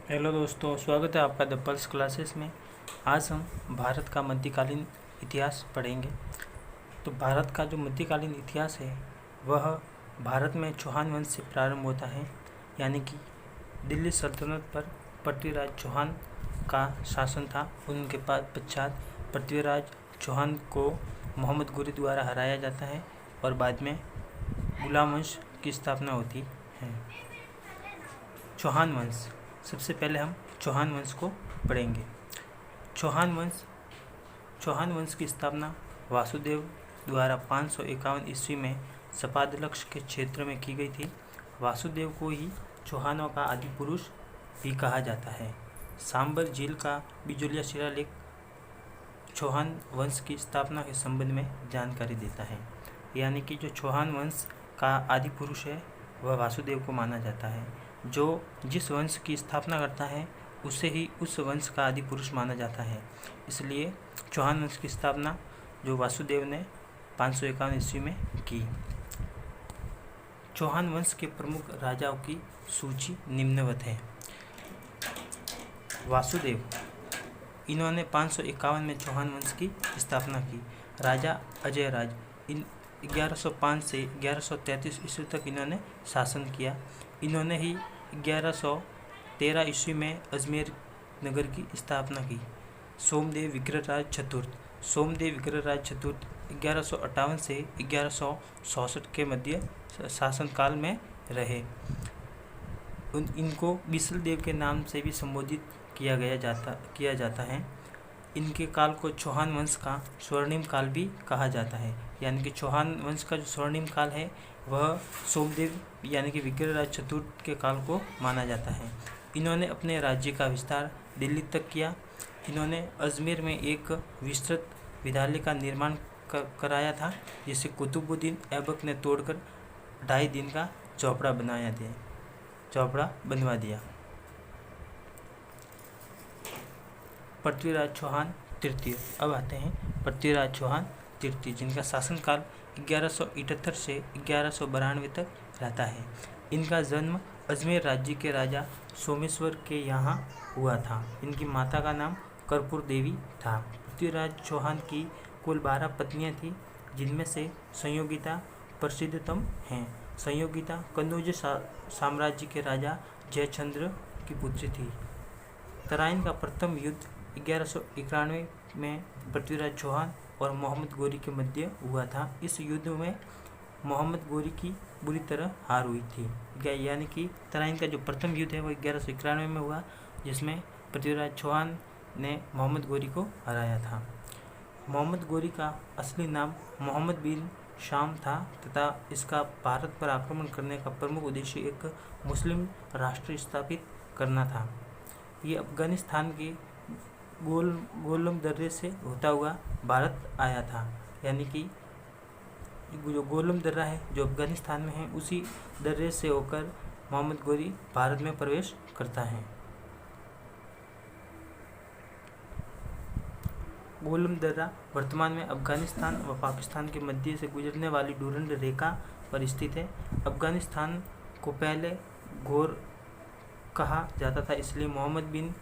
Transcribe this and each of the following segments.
Hello दोस्तों, स्वागत है आपका द पल्स क्लासेस में। आज हम भारत का मध्यकालीन इतिहास पढ़ेंगे। तो भारत का जो मध्यकालीन इतिहास है वह भारत में चौहान वंश से प्रारंभ होता है, यानी कि दिल्ली सल्तनत पर पृथ्वीराज चौहान का शासन था। उनके पश्चात पृथ्वीराज चौहान को मोहम्मद गोरी द्वारा हराया जाता है और बाद में गुलाम वंश की स्थापना होती है। चौहान वंश, सबसे पहले हम चौहान वंश को पढ़ेंगे। चौहान वंश की स्थापना वासुदेव द्वारा 551 ईस्वी में सपादलक्ष के क्षेत्र में की गई थी। वासुदेव को ही चौहानों का आदि पुरुष भी कहा जाता है। सांबर झील का बिजोलिया शिलालेख चौहान वंश की स्थापना के संबंध में जानकारी देता है, यानी कि जो चौहान वंश का आदि पुरुष है वह वासुदेव को माना जाता है। जो जिस वंश की स्थापना करता है उसे ही उस वंश का आदि पुरुष माना जाता है। इसलिए चौहान वंश की स्थापना जो वासुदेव ने 551 ईस्वी में की। चौहान वंश के प्रमुख राजाओं की सूची निम्नवत है। वासुदेव, इन्होंने 551 में चौहान वंश की स्थापना की। राजा अजयराज, इन 1105 से 1133 ईस्वी तक इन्होंने शासन किया। इन्होंने ही 1113 ईस्वी में अजमेर नगर की स्थापना की। सोमदेव विग्रहराज चतुर्थ 1158 से 1164 के मध्य शासनकाल में रहे। इनको बिसल देव के नाम से भी संबोधित किया जाता है। इनके काल को चौहान वंश का स्वर्णिम काल भी कहा जाता है, यानी कि चौहान वंश का जो स्वर्णिम काल है वह सोमदेव यानी कि विग्रहराज चतुर्थ के काल को माना जाता है। इन्होंने अपने राज्य का विस्तार दिल्ली तक किया। इन्होंने अजमेर में एक विस्तृत विद्यालय का निर्माण कराया था, जिसे कुतुबुद्दीन ऐबक ने तोड़कर 2.5 दिन का चौपड़ा बनवा दिया। पृथ्वीराज चौहान तृतीय, अब आते हैं पृथ्वीराज चौहान तृतीय, जिनका शासनकाल 1178 से 1192 तक रहता है। इनका जन्म अजमेर राज्य के राजा सोमेश्वर के यहाँ हुआ था। इनकी माता का नाम कर्पूर देवी था। पृथ्वीराज चौहान की कुल 12 पत्नियां थीं, जिनमें से संयोगिता प्रसिद्धतम हैं। संयोगिता कन्नौज साम्राज्य के राजा जयचंद्र की पुत्री थी। तराइन का प्रथम युद्ध 1191 में पृथ्वीराज चौहान और मोहम्मद गोरी के मध्य हुआ था। इस युद्ध में मोहम्मद गोरी की बुरी तरह हार हुई थी, यानी कि तराइन का जो प्रथम युद्ध है वो 1191 में हुआ, जिसमें पृथ्वीराज चौहान ने मोहम्मद गोरी को हराया था। मोहम्मद गोरी का असली नाम मोहम्मद बिन शाम था तथा इसका भारत पर आक्रमण करने का प्रमुख उद्देश्य एक मुस्लिम राष्ट्र स्थापित करना था। ये अफगानिस्तान के गोलम दर्रे से होता हुआ भारत आया था, यानी कि जो गोलम दर्रा है जो अफगानिस्तान में है, उसी दर्रे से होकर मोहम्मद गोरी भारत में प्रवेश करता है। गोलम दर्रा वर्तमान में अफगानिस्तान व पाकिस्तान के मध्य से गुजरने वाली डूरंड रेखा पर स्थित है। अफगानिस्तान को पहले गोर कहा जाता था, इसलिए मोहम्मद बिन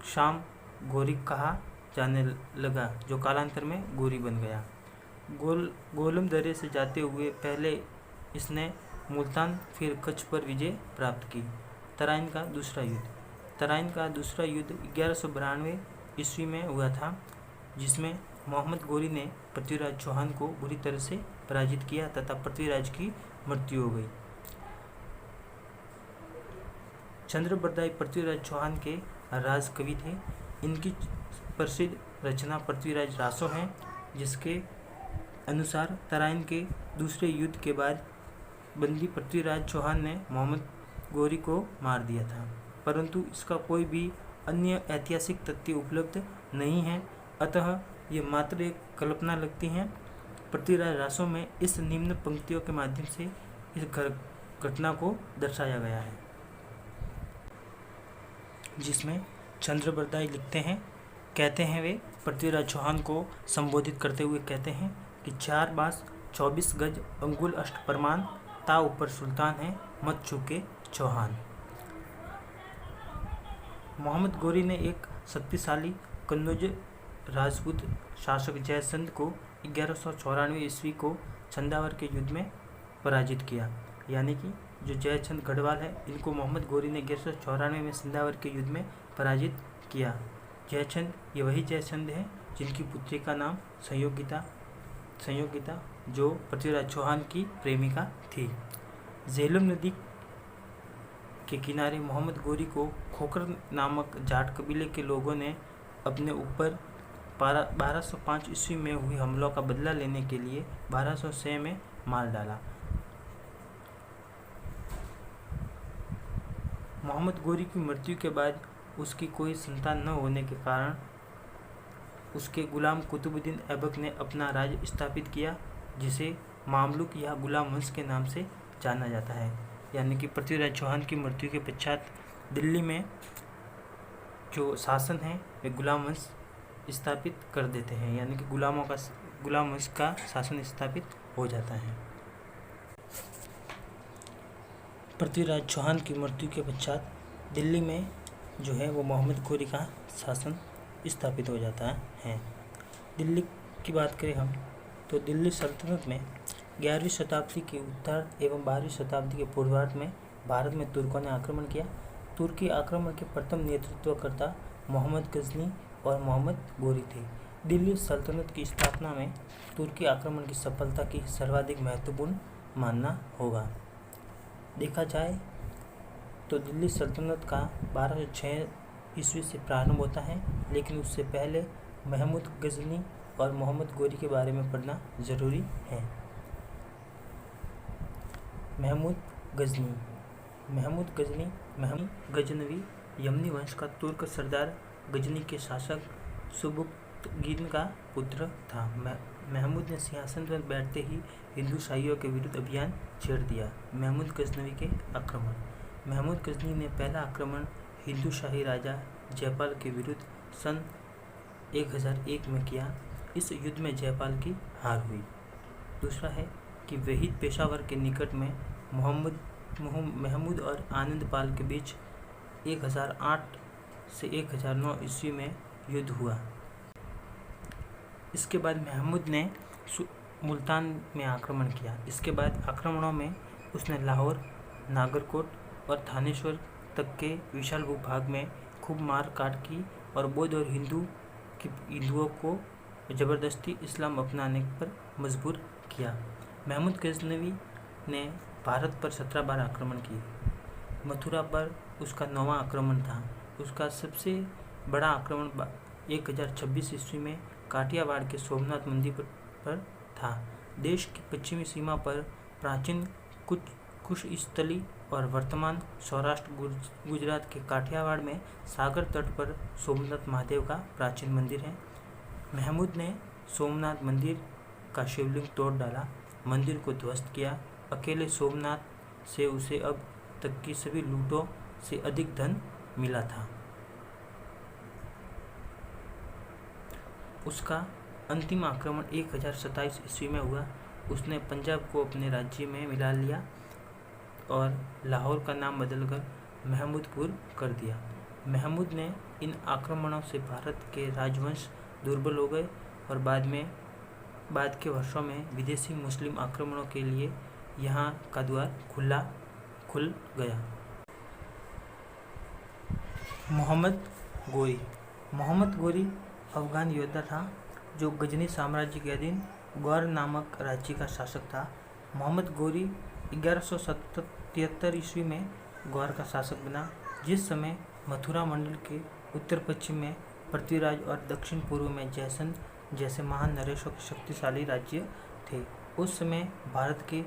शाम गोरी कहा जाने लगा, जो कालांतर में गोरी बन गया। गोलम दर्रे से जाते हुए पहले इसने मुल्तान फिर कच्छ पर विजय प्राप्त की। तराइन का दूसरा युद्ध 1192 ईस्वी में हुआ था, जिसमें मोहम्मद गोरी ने पृथ्वीराज चौहान को बुरी तरह से पराजित किया तथा पृथ्वीराज की मृत्यु हो गई। चंद्रबरदाई पृथ्वीराज चौहान के राजकवि थे। इनकी प्रसिद्ध रचना पृथ्वीराज रासो है, जिसके अनुसार तराइन के दूसरे युद्ध के बाद बंदी पृथ्वीराज चौहान ने मोहम्मद गोरी को मार दिया था, परंतु इसका कोई भी अन्य ऐतिहासिक तथ्य उपलब्ध नहीं है, अतः ये मात्र एक कल्पना लगती हैं। पृथ्वीराज रासो में इस निम्न पंक्तियों के माध्यम से इस घटना को दर्शाया गया है, जिसमें चंद्रबरदाई लिखते हैं, कहते हैं वे पृथ्वीराज चौहान को संबोधित करते हुए कहते हैं कि 4 बांस 24 गज अंगुल अष्ट प्रमाण ता ऊपर सुल्तान है, मत चूके चौहान। मोहम्मद गोरी ने एक शक्तिशाली कन्नौज राजपूत शासक जयचंद को 1194 ईस्वी को छंदावर के युद्ध में पराजित किया। यानी कि जो जयचंद गढ़वाल है, इनको मोहम्मद गोरी ने 1194 में छंदावर के युद्ध में पराजित किया। जयचंद ये वही जयचंद है जिनकी पुत्री का नाम संयोगिता जो पृथ्वीराज चौहान की प्रेमिका थी। झेलम नदी के किनारे मोहम्मद गोरी को खोखर नामक जाट कबीले के लोगों ने अपने ऊपर 1205 ईस्वी में हुई हमलों का बदला लेने के लिए 1206 में मार डाला। मोहम्मद गोरी की मृत्यु के बाद उसकी कोई संतान न होने के कारण उसके गुलाम कुतुबुद्दीन ऐबक ने अपना राज्य स्थापित किया, जिसे मामलुक या गुलाम वंश के नाम से जाना जाता है। यानी कि पृथ्वीराज चौहान की मृत्यु के पश्चात दिल्ली में जो शासन है वे गुलाम वंश स्थापित कर देते हैं, यानी कि गुलाम वंश का शासन स्थापित हो जाता है। पृथ्वीराज चौहान की मृत्यु के पश्चात दिल्ली में जो है वो मोहम्मद गोरी का शासन स्थापित हो जाता है। दिल्ली की बात करें हम तो दिल्ली सल्तनत में 11वीं शताब्दी के उत्तरार्ध एवं 12वीं शताब्दी के पूर्वार्ध में भारत में तुर्कों ने आक्रमण किया। तुर्की आक्रमण के प्रथम नेतृत्वकर्ता मोहम्मद गजनी और मोहम्मद गोरी थे। दिल्ली सल्तनत की स्थापना में तुर्की आक्रमण की सफलता की सर्वाधिक महत्वपूर्ण मानना होगा। देखा जाए तो दिल्ली सल्तनत का 1206 ईस्वी से प्रारंभ होता है, लेकिन उससे पहले महमूद गजनी और मोहम्मद गोरी के बारे में पढ़ना जरूरी है। महमूद गजनवी यमनी वंश का तुर्क सरदार गजनी के शासक सुबुक्तगीन का पुत्र था। महमूद ने सिंहासन पर बैठते ही हिंदू शाहियों के विरुद्ध अभियान छेड़ दिया। महमूद गजनवी के आक्रमण। महमूद गजनी ने पहला आक्रमण हिंदू शाही राजा जयपाल के विरुद्ध सन 1001 में किया। इस युद्ध में जयपाल की हार हुई। दूसरा है कि वहीद पेशावर के निकट में महमूद और आनंदपाल के बीच 1008 से 1009 ईस्वी में युद्ध हुआ। इसके बाद महमूद ने मुल्तान में आक्रमण किया। इसके बाद आक्रमणों में उसने लाहौर, नागरकोट और थानेश्वर तक के विशाल भूभाग में खूब मार काट की और बौद्ध और हिंदुओं को जबरदस्ती इस्लाम अपनाने पर मजबूर किया। महमूद गजनवी ने भारत पर 17 बार आक्रमण किए। मथुरा पर उसका 9वां आक्रमण था। उसका सबसे बड़ा आक्रमण 1026 ईस्वी में काठियावाड़ के सोमनाथ मंदिर पर था। देश की पश्चिमी सीमा पर प्राचीन कुशस्थली और वर्तमान सौराष्ट्र गुजरात के काठियावाड़ में सागर तट पर सोमनाथ महादेव का प्राचीन मंदिर है। महमूद ने सोमनाथ मंदिर का शिवलिंग तोड़ डाला, मंदिर को ध्वस्त किया। अकेले सोमनाथ से उसे अब तक की सभी लूटों से अधिक धन मिला था। उसका अंतिम आक्रमण 1027 ईस्वी में हुआ। उसने पंजाब को अपने राज्य में मिला लिया और लाहौर का नाम बदलकर महमूदपुर कर दिया। महमूद ने इन आक्रमणों से भारत के राजवंश दुर्बल हो गए और बाद के वर्षों में विदेशी मुस्लिम आक्रमणों के लिए यहाँ का द्वार खुल गया। मोहम्मद गोरी अफगान योद्धा था जो गजनी साम्राज्य के अधीन गौर नामक राज्य का शासक था। मोहम्मद गोरी 1177 ईस्वी में गौर का शासक बना, जिस समय मथुरा मंडल के उत्तर पश्चिम में पृथ्वीराज और दक्षिण पूर्व में जयचंद जैसे महान नरेशों के शक्तिशाली राज्य थे। उस समय भारत के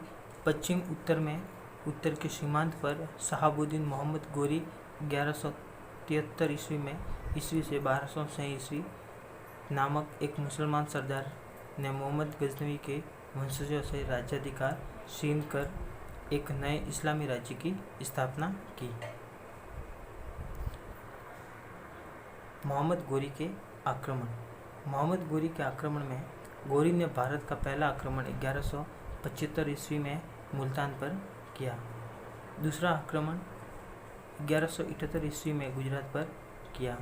पश्चिम उत्तर के सीमांत पर शहाबुद्दीन मोहम्मद गोरी 1173 ईस्वी में ईस्वी से 1206 ईस्वी नामक एक मुसलमान सरदार ने मोहम्मद गजनवी के वंशजों से राज्याधिकार छीन कर एक नए इस्लामी राज्य की स्थापना की। मोहम्मद गोरी के आक्रमण में गोरी ने भारत का पहला आक्रमण 1175 ईस्वी में मुल्तान पर किया। दूसरा आक्रमण 1178 ईस्वी में गुजरात पर किया।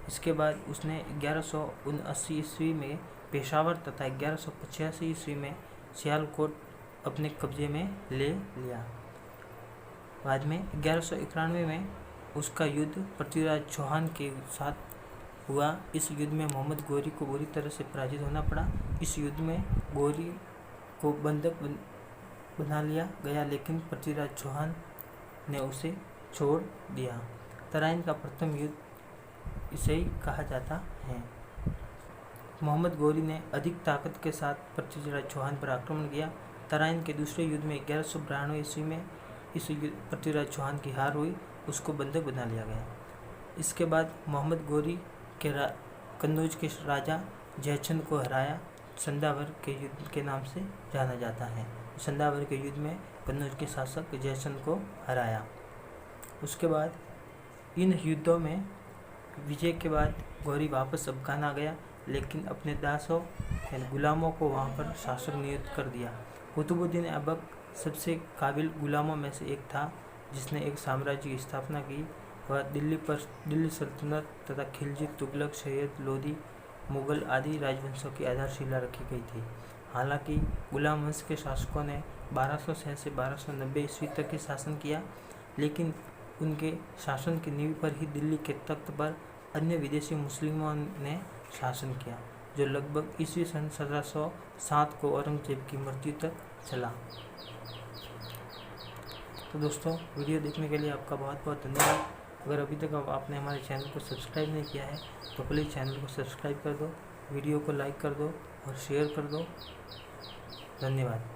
इसके बाद उसने 1179 ईस्वी में पेशावर तथा 1185 ईस्वी में सियालकोट अपने कब्जे में ले लिया। बाद में 1191 में उसका युद्ध पृथ्वीराज चौहान के साथ हुआ। इस युद्ध में मोहम्मद गौरी को बुरी तरह से पराजित होना पड़ा। इस युद्ध में गौरी को बंधक बना लिया गया, लेकिन पृथ्वीराज चौहान ने उसे छोड़ दिया। तराइन का प्रथम युद्ध इसे ही कहा जाता है। मोहम्मद गौरी ने अधिक ताकत के साथ पृथ्वीराज चौहान पर आक्रमण किया। तराइन के दूसरे युद्ध में 1192 ईस्वी में इस पृथ्वीराज चौहान की हार हुई, उसको बंधक बना लिया गया। इसके बाद मोहम्मद गौरी के कन्नौज के राजा जयचंद को हराया। संदावर के युद्ध के नाम से जाना जाता है। संदावर के युद्ध में कन्नौज के शासक जयचंद को हराया। उसके बाद इन युद्धों में विजय के बाद गौरी वापस अफगान आ गया, लेकिन अपने दासों यानी गुलामों को वहाँ पर शासक नियुक्त कर दिया। कुतुबुद्दीन ऐबक सबसे काबिल गुलामों में से एक था, जिसने एक साम्राज्य की स्थापना की। वह दिल्ली सल्तनत तथा खिलजी, तुगलक, सैयद, लोदी, मुगल आदि राजवंशों की आधारशिला रखी गई थी। हालांकि गुलाम वंश के शासकों ने 1206 से 1290 ईस्वी तक ही शासन किया, लेकिन उनके शासन की नींव पर ही दिल्ली के तख्त पर अन्य विदेशी मुस्लिमों ने शासन किया, जो लगभग ईस्वी सन 1707 को औरंगजेब की मृत्यु तक चला। तो दोस्तों, वीडियो देखने के लिए आपका बहुत बहुत धन्यवाद। अगर अभी तक आपने हमारे चैनल को सब्सक्राइब नहीं किया है तो प्लीज़ चैनल को सब्सक्राइब कर दो, वीडियो को लाइक कर दो और शेयर कर दो। धन्यवाद।